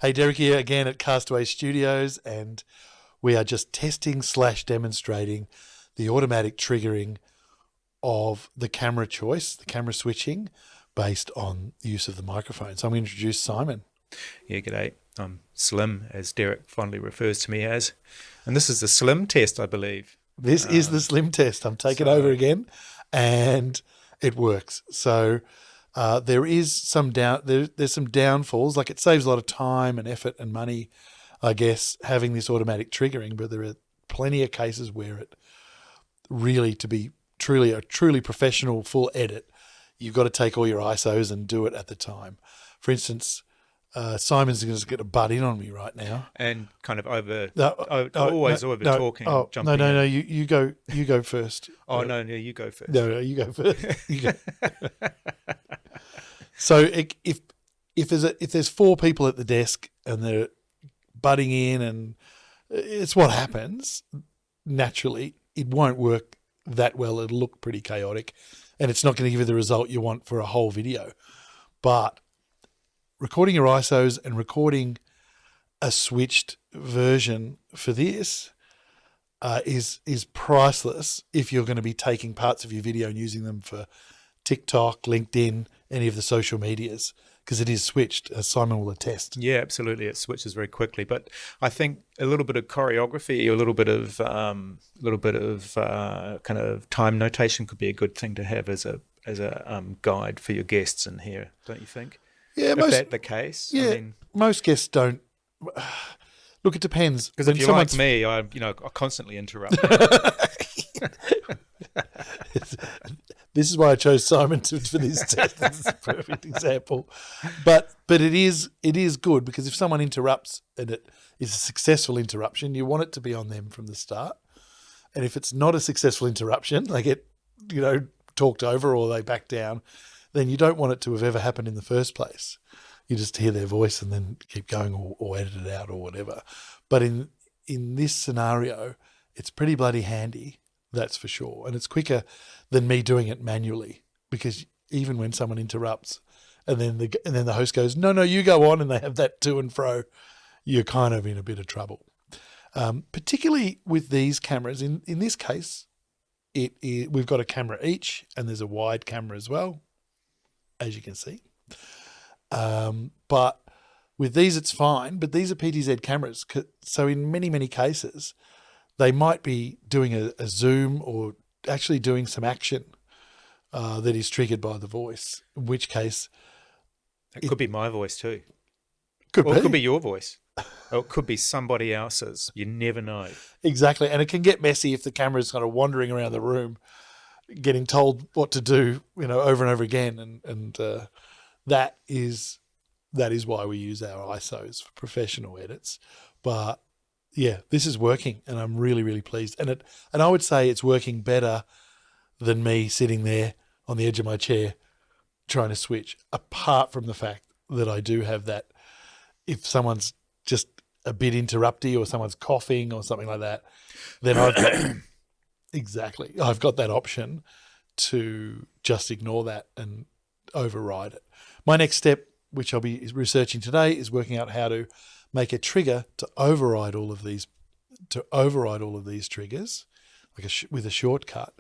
Hey, Derek here again at Castaway Studios, and we are just testing / demonstrating the automatic triggering of the camera choice, the camera switching, based on the use of the microphone. So I'm going to introduce Simon. Yeah, g'day. I'm Slim, as Derek fondly refers to me as. And this is the Slim test, I believe. This is the Slim test. I'm taking over again, and it works. So there is some there's some downfalls. Like, it saves a lot of time and effort and money, I guess, having this automatic triggering. But there are plenty of cases where it really, to be a truly professional full edit, you've got to take all your ISOs and do it at the time. For instance, Simon's going to get a butt in on me right now, and kind of over talking. No. You go first. No, you go first. No, you go first. You go. So if there's 4 people at the desk and they're butting in, and it's what happens naturally, it won't work that well. It'll look pretty chaotic, and it's not going to give you the result you want for a whole video. But recording your ISOs and recording a switched version for this is priceless if you're going to be taking parts of your video and using them for TikTok, LinkedIn, any of the social medias, because it is switched, as Simon will attest. Yeah, absolutely. It switches very quickly. But I think a little bit of choreography, a little bit of kind of time notation could be a good thing to have as a guide for your guests in here, don't you think? Yeah, if that's the case. Yeah, I mean, most guests don't. Look, it depends. Because if you're like me, I constantly interrupt. This is why I chose Simon for this test. This is a perfect example. But it is good, because if someone interrupts and it is a successful interruption, you want it to be on them from the start. And if it's not a successful interruption, they get talked over or they back down, then you don't want it to have ever happened in the first place. You just hear their voice and then keep going, or edit it out or whatever. But in this scenario, it's pretty bloody handy, that's for sure. And it's quicker than me doing it manually, because even when someone interrupts and then the host goes, no, you go on, and they have that to and fro, you're kind of in a bit of trouble. Particularly with these cameras. In this case, we've got a camera each, and there's a wide camera as well, as you can see. But with these, it's fine. But these are PTZ cameras. So in many, many cases, they might be doing a zoom or actually doing some action that is triggered by the voice, in which case... It could be my voice too. It could be your voice. Or it could be somebody else's. You never know. Exactly. And it can get messy if the camera's kind of wandering around the room, getting told what to do, over and over again. And that is why we use our ISOs for professional edits. But yeah, this is working, and I'm really, really pleased. And I would say it's working better than me sitting there on the edge of my chair trying to switch, apart from the fact that I do have that, if someone's just a bit interrupty or someone's coughing or something like that, then I've got that option to just ignore that and override it. My next step, which I'll be researching today, is working out how to make a trigger to override all of these triggers, with a shortcut,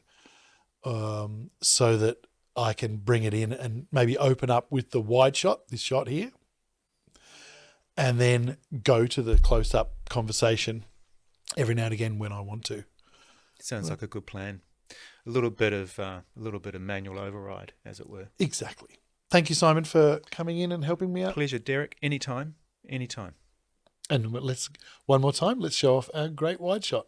so that I can bring it in and maybe open up with the wide shot, this shot here, and then go to the close-up conversation every now and again when I want to. Sounds like a good plan. A little bit of manual override, as it were. Exactly. Thank you, Simon, for coming in and helping me out. Pleasure, Derek. Anytime. And one more time, let's show off our great wide shot.